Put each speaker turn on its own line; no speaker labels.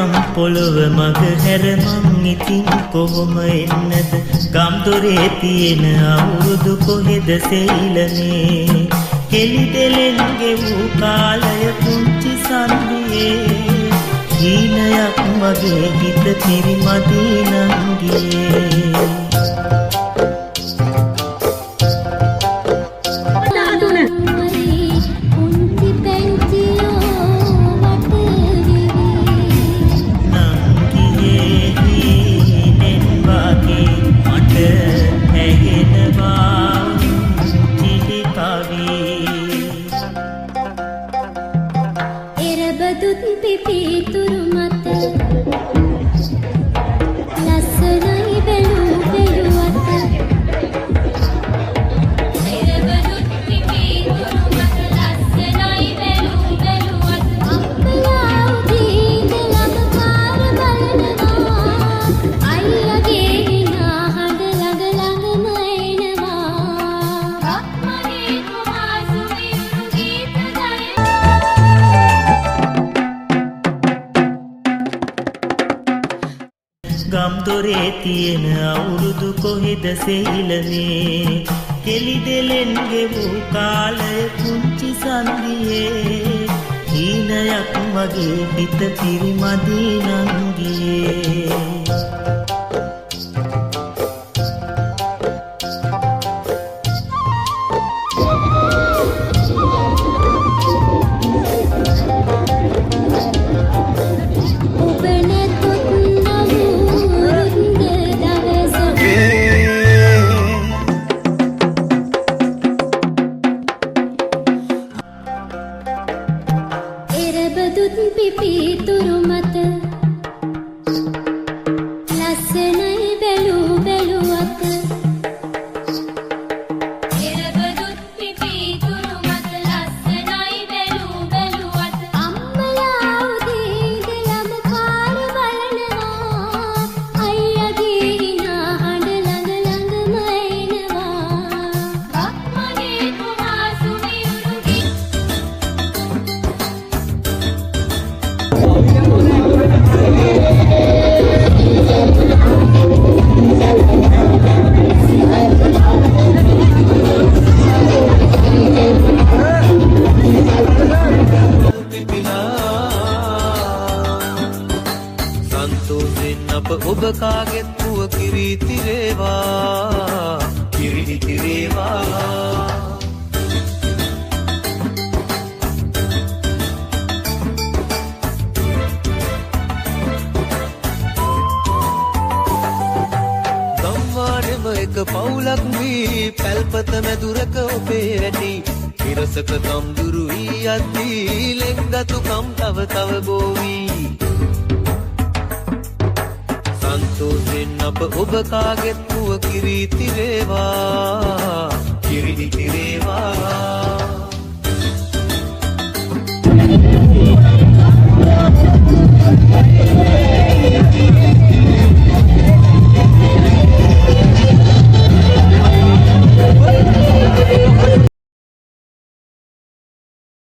නම් පොළොව මග හැර මං ඉතින් කොහොම එන්නද ගම් දොරේ තියෙන අවුරුදු කොහෙද සෙයිලනේ කෙලි දෙලෙන් ගෙවූ කාලය පුංචි සන්ධියේ හීනයක් වගේ හිත පිරිමදී නංගියේ ගම් දොරේ තියෙන අවුරුදු කොහෙද සෙයිලනේ කෙලි දෙලෙන් ගෙවූ කාලය පුංචි සන්ධියේ හීනයක් වගේ හිත පිරිමදී නංගියේ ඔබ කාගෙත් පුව කිරීති රේවා කිරීති රේවා ගම්වානෙම එක පවුලක් වී පැල්පත මැදුරක ඔබේ රැටි ඉරසක කම්දුරු වී යද්දී ලෙන්ගතු කම් තව තව බෝවී සන්තෝෂෙන් අප ඔබ කාගෙත් පුව කිරීති රේවා කිරීති රේවා